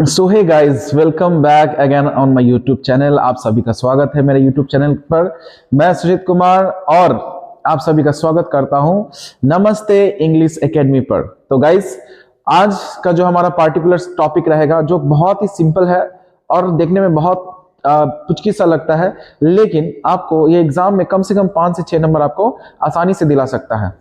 So hey guys, welcome back again on my YouTube channel. आप सभी का स्वागत है मेरे यूट्यूब चैनल पर। मैं सुजीत कुमार और आप सभी का स्वागत करता हूं नमस्ते इंग्लिश एकेडमी पर। तो गाइस, आज का जो हमारा पार्टिकुलर टॉपिक रहेगा जो बहुत ही सिंपल है और देखने में बहुत पुचकी सा लगता है, लेकिन आपको ये एग्जाम में कम से कम 5 से 6 नंबर आपको आसानी से दिला सकता है।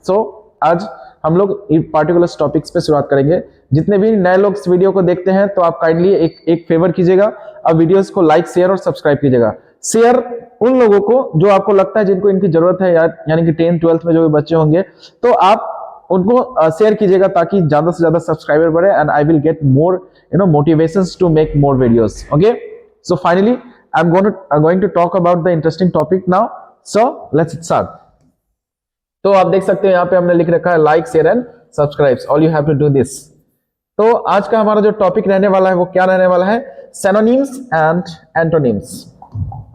आज हम लोग पार्टिकुलर टॉपिक्स पे शुरुआत करेंगे। जितने भी नए लोग इस वीडियो को देखते हैं तो आप काइंडली एक फेवर कीजिएगा, अब वीडियोस को लाइक, शेयर और सब्सक्राइब कीजिएगा। शेयर उन लोगों को जो आपको लगता है जिनको इनकी जरूरत है, यानी कि 10th 12th में जो भी बच्चे होंगे तो आप उनको शेयर कीजिएगा ताकि ज्यादा से ज्यादा सब्सक्राइबर बढ़े and I will get more motivations to make more videos. Okay, so finally I am going to talk about the interesting topic now. So let's start. तो आप देख सकते हैं यहाँ पे हमने लिख रखा है like, share and subscribe, all you have to do this. तो आज का हमारा जो टॉपिक रहने वाला है वो क्या रहने वाला है? Synonyms and antonyms.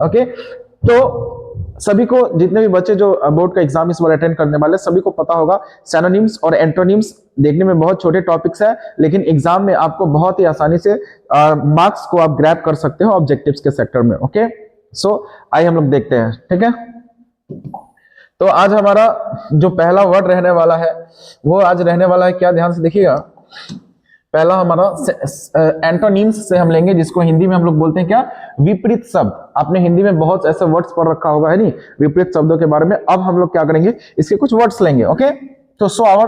ओके, तो सभी को, जितने भी बच्चे जो बोर्ड का एग्जाम इस बार अटेंड करने वाले, सभी को पता होगा सिनोनिम्स और एंटोनिम्स देखने में बहुत छोटे टॉपिक्स है, लेकिन एग्जाम में आपको बहुत ही आसानी से मार्क्स को आप ग्रैब कर सकते हो ऑब्जेक्टिव्स के सेक्टर में। ओके, सो आइए हम लोग देखते हैं। ठीक है, तो आज हमारा जो पहला वर्ड रहने वाला है वो आज रहने वाला है क्या, ध्यान से देखिएगा। पहला हमारा एंटोनिम्स से हम लेंगे, जिसको हिंदी में हम लोग बोलते हैं क्या? विपरीत शब्द। आपने हिंदी में बहुत ऐसे वर्ड्स पढ़ रखा होगा, है नहीं, विपरीत शब्दों के बारे में। अब हम लोग क्या करेंगे, इसके कुछ वर्ड्स लेंगे। ओके, तो so our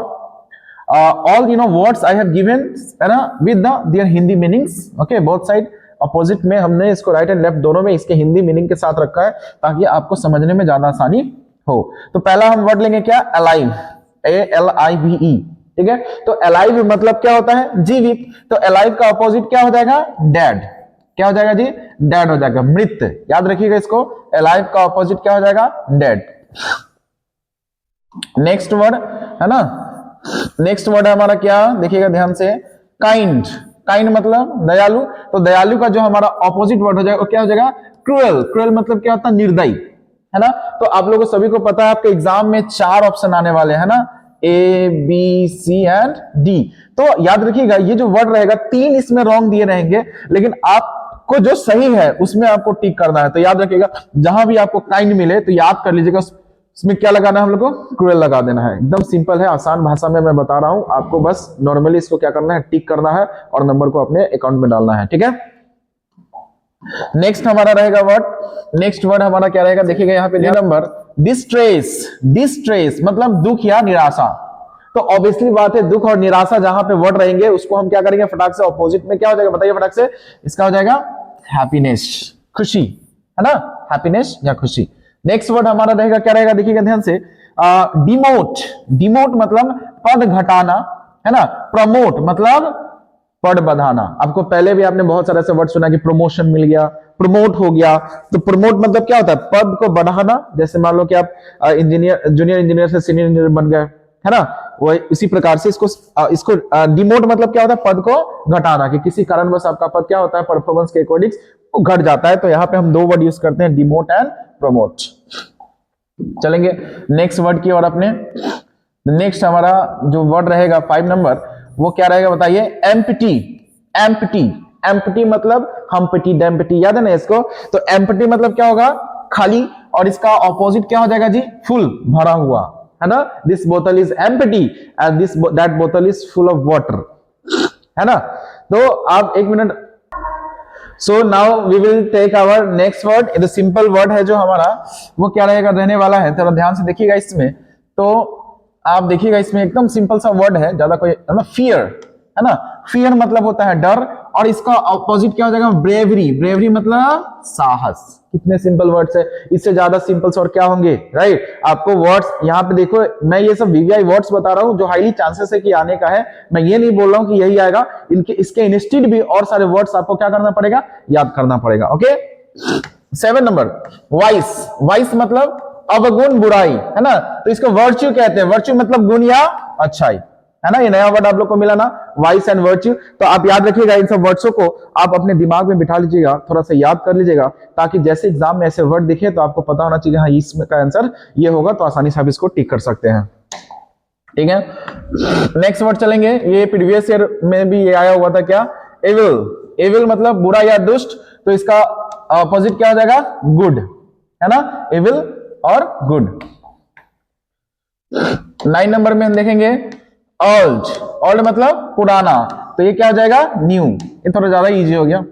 all words I have given है ना with their Hindi meanings. Okay, both side opposite में हमने इसको राइट एंड लेफ्ट दोनों में इसके हिंदी मीनिंग के साथ रखा है ताकि आपको समझने में ज्यादा आसानी हो। तो पहला हम वर्ड लेंगे क्या? Alive, ALIVE। ठीक है, तो अलाइव मतलब क्या होता है? जीवित। तो अलाइव का अपोजिट क्या हो जाएगा? डेड। क्या हो जाएगा जी? डेड हो जाएगा, मृत। याद रखिएगा इसको, अलाइव का अपोजिट क्या हो जाएगा? डेड। नेक्स्ट वर्ड है ना, नेक्स्ट वर्ड है हमारा क्या, देखिएगा ध्यान से, काइंड। काइंड मतलब दयालु। तो दयालु का जो हमारा ऑपोजिट वर्ड हो जाएगा वो क्या हो जाएगा? क्रूएल। क्रूएल मतलब क्या होता है? निर्दयी, है ना। तो आप लोगों को सभी को पता है आपके एग्जाम में 4 ऑप्शन आने वाले हैं ना, A, B, C and D। तो याद रखिएगा ये जो वर्ड रहेगा 3 इसमें रॉन्ग दिए रहेंगे, लेकिन आपको जो सही है उसमें आपको टिक करना है। तो याद रखिएगा जहां भी आपको काइंड मिले तो याद कर लीजिएगा उसमें क्या लगाना है, हम लोग को क्रूएल लगा देना है। एकदम सिंपल है, आसान भाषा में मैं बता रहा हूं आपको, बस नॉर्मली इसको क्या करना है, टिक करना है और नंबर को अपने अकाउंट में डालना है। ठीक है, नेक्स्ट हमारा रहेगा वर्ड, नेक्स्ट वर्ड हमारा क्या रहेगा, देखिएगा यहाँ पे नंबर, डिस्ट्रेस। डिस्ट्रेस मतलब दुख या निराशा। तो ऑब्वियसली बात है, दुख और निराशा जहां पे वर्ड रहेंगे उसको हम क्या करेंगे, फटाक से ऑपोजिट में क्या हो जाएगा, बताइए फटाक से। इसका हो जाएगा हैप्पीनेस, खुशी, है ना, हैप्पीनेस या खुशी। नेक्स्ट वर्ड हमारा रहेगा क्या रहेगा, देखिएगा ध्यान से, डिमोट। डिमोट मतलब पद घटाना, है ना। प्रमोट मतलब पद बढ़ाना। आपको पहले भी आपने बहुत सारे ऐसे वर्ड सुना कि प्रमोशन मिल गया, प्रमोट हो गया। तो प्रमोट मतलब क्या होता है? पद को बढ़ाना। जैसे मान लो कि आप इंजीनियर, जूनियर इंजीनियर से सीनियर इंजीनियर बन गए, है ना, वो इसी प्रकार से इसको डिमोट मतलब क्या होता है? पद को घटाना, कि किसी कारणवश आपका पद क्या होता है, परफॉर्मेंस के अकॉर्डिंग वो घट जाता है। तो यहाँ पे हम 2 वर्ड यूज करते हैं, डिमोट एंड प्रमोट। चलेंगे नेक्स्ट वर्ड की और अपने नेक्स्ट हमारा जो वर्ड रहेगा 5 नंबर, वो क्या रहेगा बताइए? एम्प्टी। एम्प्टी, एम्प्टी मतलब हम्प्टी डैम्प्टी, याद है ना इसको। तो एम्प्टी मतलब क्या होगा? खाली, और इसका ऑपोजिट क्या हो जाएगा जी? फुल, भरा हुआ, है ना। दिस बोतल इज एम्प्टी एंड दैट बोतल इज फुल ऑफ वाटर, है ना। तो आप एक minute, so now we will take our next word. ये सिंपल वर्ड है जो हमारा, वो क्या रहेगा, रहने वाला है, थोड़ा ध्यान से देखिएगा इसमें। तो आप देखिएगा इसमें एकदम सिंपल सा वर्ड है, ज्यादा कोई, है ना, फियर, है ना। फियर मतलब होता है डर, और इसका ऑपोजिट क्या हो जाएगा? ब्रेवरी। ब्रेवरी मतलब साहस। कितने सिंपल वर्ड्स है, इससे ज्यादा सिंपल्स और क्या होंगे, राइट। आपको वर्ड्स यहाँ पे देखो, मैं ये सब VVI वर्ड्स बता रहा हूँ जो हाईली चांसेस है कि आने का है। मैं ये नहीं बोल रहा हूँ कि यही आएगा, इनके इसके इंस्टेड भी और सारे वर्ड्स आपको क्या करना पड़ेगा, याद करना पड़ेगा। Okay, 7 number, vice. वाइस मतलब अवगुण, बुराई, है ना। तो इसको वर्च्यू कहते हैं। वर्च्यू मतलब गुण या अच्छाई, है ना। ये नया वर्ड आप लोग को मिला ना, वाइस एंड वर्च्यू। तो आप याद रखिएगा, इन सब वर्ड्सों को आप अपने दिमाग में बिठा लीजिएगा, थोड़ा सा याद कर लीजिएगा, ताकि जैसे एग्जाम में ऐसे वर्ड दिखे तो आपको पता होना चाहिए हाँ इसमें का आंसर ये होगा, तो आसानी से आप इसको टिक कर सकते हैं। ठीक है, नेक्स्ट वर्ड चलेंगे। ये प्रीवियस ईयर में भी ये आया हुआ था क्या? एविल। एविल मतलब बुरा या दुष्ट, तो इसका अपोजिट क्या हो जाएगा? गुड, है ना, एविल और गुड। 9 नंबर में हम देखेंगे ओल्ड। ओल्ड मतलब पुराना, तो ये क्या हो जाएगा? न्यू। ये थोड़ा ज्यादा इजी हो गया।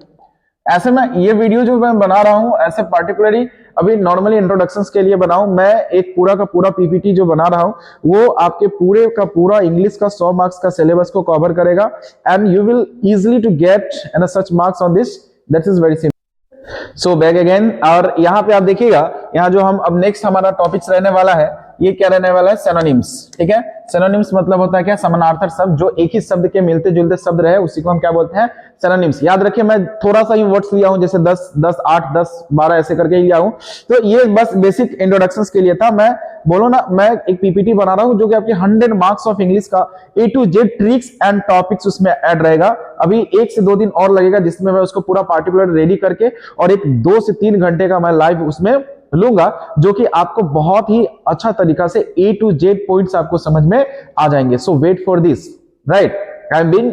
ऐसे में ये वीडियो जो मैं बना रहा हूं, ऐसे पार्टिकुलरली अभी नॉर्मली इंट्रोडक्शंस के लिए बनाऊं, मैं एक पूरा का पूरा पीपीटी जो बना रहा हूं वो आपके पूरे का पूरा इंग्लिश का 100 मार्क्स का सिलेबस को कवर करेगा, and you will easily to get and such marks on this. That is very simple. So back again, और यहाँ पे आप देखिएगा, यहाँ जो हम अब नेक्स्ट हमारा टॉपिक्स रहने वाला है, ये क्या रहने वाला है? सिनोनिम्स। ठीक है, सिनोनिम्स मतलब होता है क्या? समानार्थक शब्द, जो एक ही शब्द के मिलते जुलते शब्द रहे उसी को हम क्या बोलते हैं? सिनोनिम्स। याद रखिए, मैं थोड़ा सा ही वर्ड्स लिया हूं, जैसे 10, 10, 8, 10, 12 ऐसे करके ही लिया हूं, तो ये बस बेसिक इंट्रोडक्शंस के लिए था। मैं बोलो ना, मैं एक पीपीटी बना रहा हूं जो कि आपके 100 मार्क्स ऑफ इंग्लिश का A to Z tricks and topics उसमें ऐड रहेगा। अभी 1 से 2 दिन और लगेगा जिसमें मैं उसको पूरा पार्टिकुलर रेडी करके और एक 2 से 3 घंटे का मैं लाइव उसमें लूंगा, जो कि आपको बहुत ही अच्छा तरीका से A to Z पॉइंट्स आपको समझ में आ जाएंगे। So wait for this, right? I am being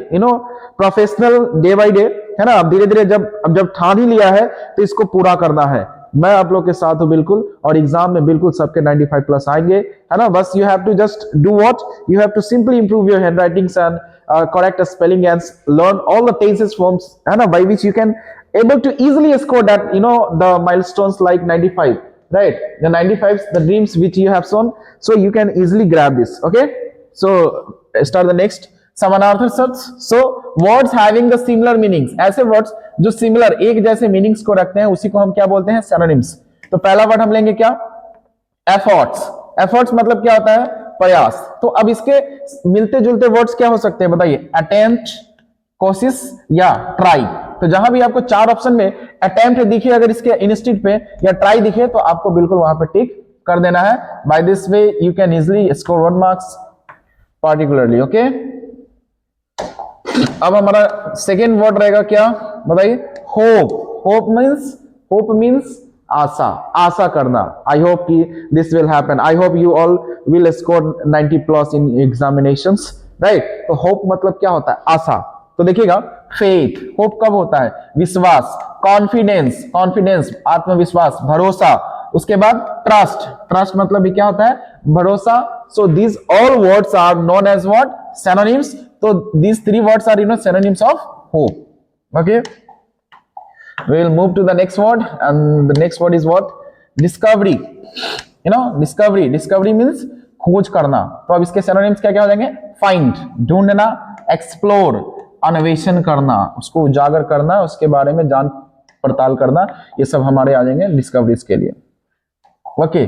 professional day by day, है ना। अब धीरे धीरे जब ठान ही लिया है तो इसको पूरा करना है। मैं आप लोग के साथ हूं बिल्कुल, और एग्जाम में बिल्कुल सबके 95 प्लस आएंगे, है ना। बस you have to just do what you have to simply improve your handwritings and correct spelling and learn all the tenses forms, है ना, by which you can able to easily score that, the milestones like 95, right? The 95s, the dreams which you have shown, so you can easily grab this. Okay, so start the next. समानार्थक शब्द, so words having the similar meanings, ऐसे words जो similar एक जैसे meanings को रखते हैं उसी को हम क्या बोलते हैं? synonyms। तो पहला वर्ड हम लेंगे क्या? efforts। efforts मतलब क्या होता है? प्रयास। तो अब इसके मिलते जुलते वर्ड्स क्या हो सकते हैं बताइए? अटेम्प्ट, कोशिश या ट्राई। तो जहां भी आपको 4 ऑप्शन में अटेम्प्ट दिखे अगर इसके इंस्टीट्यूट पे, या ट्राई दिखे, तो आपको बिल्कुल वहां पे टिक कर देना है। By this way you can easily score 1 marks particularly. Okay, अब हमारा सेकेंड वर्ड रहेगा क्या बताइए? होप। होप मीन्स आशा, आशा करना। आई होप कि this will happen, I hope you all will score 90 plus in examinations, right? तो होप मतलब क्या होता है? आशा। तो देखिएगा, फेथ, होप कब होता है? विश्वास। कॉन्फिडेंस आत्मविश्वास, भरोसा। उसके बाद ट्रस्ट, ट्रस्ट मतलब भी क्या होता है? भरोसा। So these all words are known as what? Synonyms. तो these 3 words are synonyms of hope. Okay, we will move to the next word, and the next word is what? Discovery. Discovery means खोज करना। तो अब इसके synonyms क्या क्या हो जाएंगे? Find, ढूंढना, explore, अन्वेषण करना, उसको उजागर करना, उसके बारे में जान पड़ताल करना, ये सब हमारे आ जाएंगे डिस्कवरीज के लिए। ओके,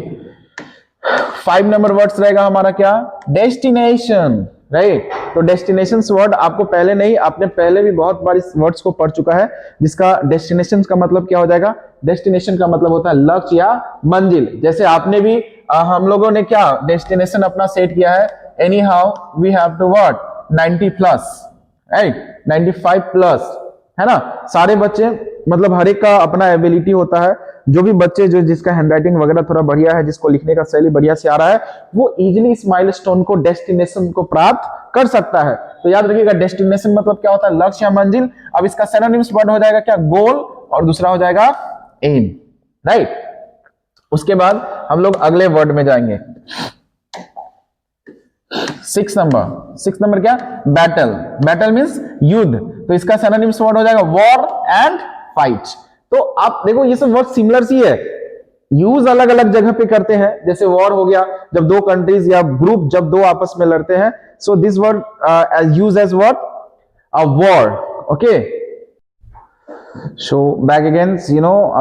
5 नंबर वर्ड्स रहेगा हमारा क्या? Destination, right? तो डेस्टिनेशन वर्ड आपको पहले नहीं, आपने पहले भी बहुत बार इस वर्ड्स को पढ़ चुका है, जिसका डेस्टिनेशन का मतलब क्या हो जाएगा? डेस्टिनेशन का मतलब होता है लक्ष्य या मंजिल। जैसे आपने भी हम लोगों ने क्या डेस्टिनेशन अपना सेट किया है? Anyhow we have to what? 90 plus, right? 95 plus, है ना। सारे बच्चे मतलब हर एक का अपना एबिलिटी होता है। जो भी बच्चे जो जिसका हैंडराइटिंग वगैरह थोड़ा बढ़िया है, जिसको लिखने का शैली बढ़िया से आ रहा है, वो इजीली इस माइलस्टोन को, डेस्टिनेशन को प्राप्त कर सकता है। तो याद रखिएगा, डेस्टिनेशन मतलब क्या होता है? लक्ष्य या मंजिल। अब इसका सिनोनिम्स वर्ड हो जाएगा क्या? गोल, और दूसरा हो जाएगा एम, राइट? उसके बाद हम लोग अगले वर्ड में जाएंगे। 6 नंबर क्या? बैटल। बैटल मींस युद्ध। तो इसका सिनोनिम्स वर्ड हो जाएगा वॉर एंड फाइट। तो आप देखो, ये सब वर्ड सिमिलर सी है, यूज अलग अलग जगह पे करते हैं। जैसे वॉर हो गया जब 2 कंट्रीज या ग्रुप जब 2 आपस में लड़ते हैं, so this word use as what? A war. Okay, so back again,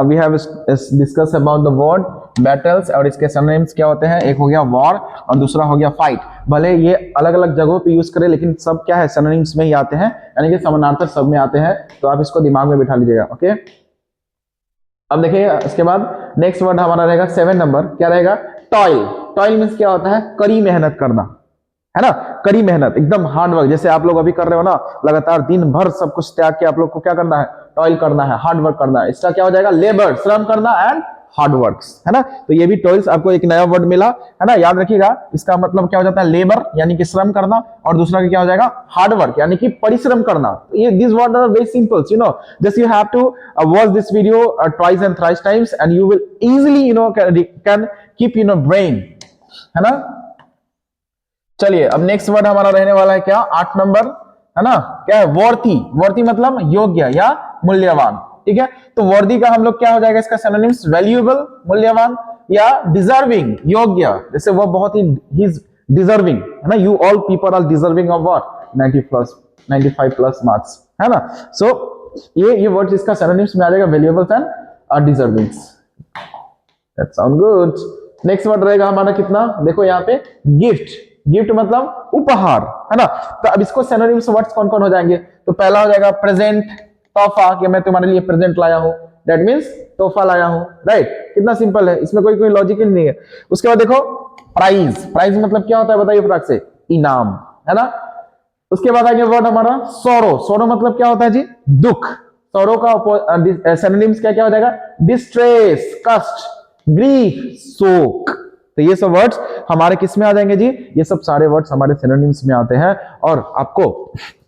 we have discuss about the word battles, और इसके सिनोनिम्स क्या होते हैं? एक हो गया वॉर और दूसरा हो गया फाइट। भले ये अलग अलग जगहों पे यूज करें, लेकिन सब क्या है? सिनोनिम्स में ही आते हैं, यानी कि समानार्थक सब में आते हैं। तो आप इसको दिमाग में बिठा लीजिएगा। ओके, अब देखिए, इसके बाद नेक्स्ट वर्ड हमारा रहेगा 7 नंबर, क्या रहेगा? टॉयल। टॉयल मींस क्या होता है? कड़ी मेहनत करना, है ना। कड़ी मेहनत, एकदम हार्ड वर्क, जैसे आप लोग अभी कर रहे हो ना, लगातार दिन भर सब कुछ त्याग के आप लोग को क्या करना है? टॉयल करना है, हार्ड वर्क करना है। इसका क्या हो जाएगा? लेबर, श्रम करना, एंड हार्ड वर्क्स, है ना। तो ये भी टॉयल्स आपको एक नया वर्ड मिला, है ना, याद रखिएगा। इसका मतलब क्या हो जाता है, लेबर यानी कि श्रम करना, और दूसरा क्या हो जाएगा, हार्ड वर्क यानी कि परिश्रम करना। ये this word are very simple, you know, just you have to watch this video twice and thrice times and you will easily you know can keep you know brain, है ना। चलिए अब next word हमारा रहने वाला है क्या, 8 number, है ना, क्या है, वर्थी। वर्थी मतलब योग्य या मूल्यवान, ठीक है। तो वर्दी का हम लोग क्या हो जाएगा, इसका सिनोनिम्स वैल्यूएबल मूल्यवान, या डिजर्विंग योग्य, जैसे वो बहुत ही इज डिजर्विंग, है ना, you all people are deserving of what 90 plus 95 plus marks, है ना। सो ये वर्ड इसका सिनोनिम्स में आ जाएगा valuable and deserving. That sound good. Next word रहेगा हमारा कितना, देखो यहाँ पे गिफ्ट। गिफ्ट मतलब उपहार, है ना। तो अब इसको सिनोनिम्स वर्ड्स कौन कौन हो जाएंगे, तो पहला हो जाएगा प्रेजेंट, तोहफा, कि मैं तुम्हारे लिए प्रेजेंट लाया हूं, दैट मींस तोहफा लाया हूं, राइट। कितना सिंपल है, इसमें कोई लॉजिक नहीं है। उसके बाद देखो प्राइज। प्राइज मतलब क्या होता है बताइए फटाक से, इनाम, है ना। उसके बाद आगे वर्ड हमारा सोरो। सोरो मतलब क्या होता है जी, दुख। सोरो का सिनोनिम्स क्या क्या हो जाएगा, डिस्ट्रेस, कष्ट, ग्रीफ, शोक। तो ये सब वर्ड्स हमारे किस में आ जाएंगे जी, ये सब सारे वर्ड्स हमारे सिनोनिम्स में आते हैं। और आपको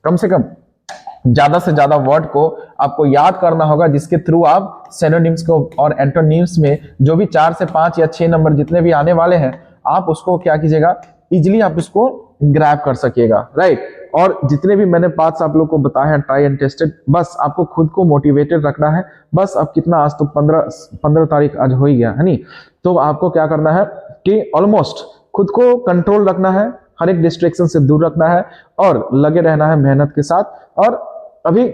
कम से कम ज्यादा से ज्यादा वर्ड को आपको याद करना होगा, जिसके थ्रू आप सिनोनिम्स को और एंटोनिम्स में जो भी 4 से 5 या 6 नंबर जितने भी आने वाले हैं, आप उसको क्या कीजिएगा, इजिली आप उसको ग्रैब कर सकिएगा, राइट। और जितने भी मैंने पार्ट्स आप लोग को बताए हैं, ट्राई एंड टेस्टेड, बस आपको खुद को मोटिवेटेड रखना है। बस अब कितना, आज तो 15 तारीख आज हो ही गया है नहीं, तो आपको क्या करना है कि ऑलमोस्ट खुद को कंट्रोल रखना है, हर एक डिस्ट्रैक्शन से दूर रखना है, और लगे रहना है मेहनत के साथ। और अभी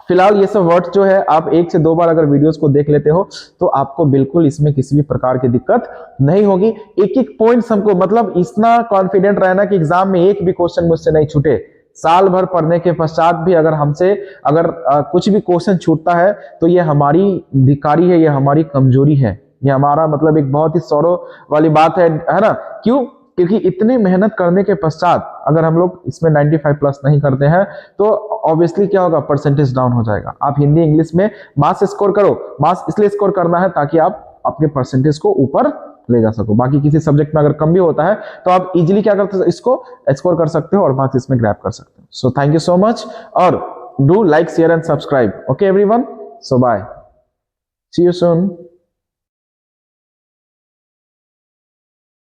फिलहाल ये सब वर्ड्स जो है, आप 1 से 2 बार अगर वीडियोस को देख लेते हो तो आपको बिल्कुल इसमें किसी भी प्रकार की दिक्कत नहीं होगी। एक एक पॉइंट्स हमको, मतलब इतना कॉन्फिडेंट रहना कि एग्जाम में एक भी क्वेश्चन मुझसे नहीं छूटे। साल भर पढ़ने के पश्चात भी अगर हमसे कुछ भी क्वेश्चन छूटता है तो ये हमारी धिकारी है, ये हमारी कमजोरी है, ये हमारा मतलब एक बहुत ही सौरव वाली बात है ना। क्यों, क्योंकि इतने मेहनत करने के पश्चात अगर हम लोग इसमें 95 प्लस नहीं करते हैं तो ऑब्वियसली क्या होगा, परसेंटेज डाउन हो जाएगा। आप हिंदी इंग्लिश में मार्क्स स्कोर करो, मार्क्स इसलिए स्कोर करना है ताकि आप अपने परसेंटेज को ऊपर ले जा सको। बाकी किसी सब्जेक्ट में अगर कम भी होता है तो आप इजीली क्या करते हो, इसको स्कोर कर सकते हो और मार्क्स इसमें ग्रैब कर सकते हो। So thank you so much, और do like, share and subscribe. Okay everyone, so bye, see you soon.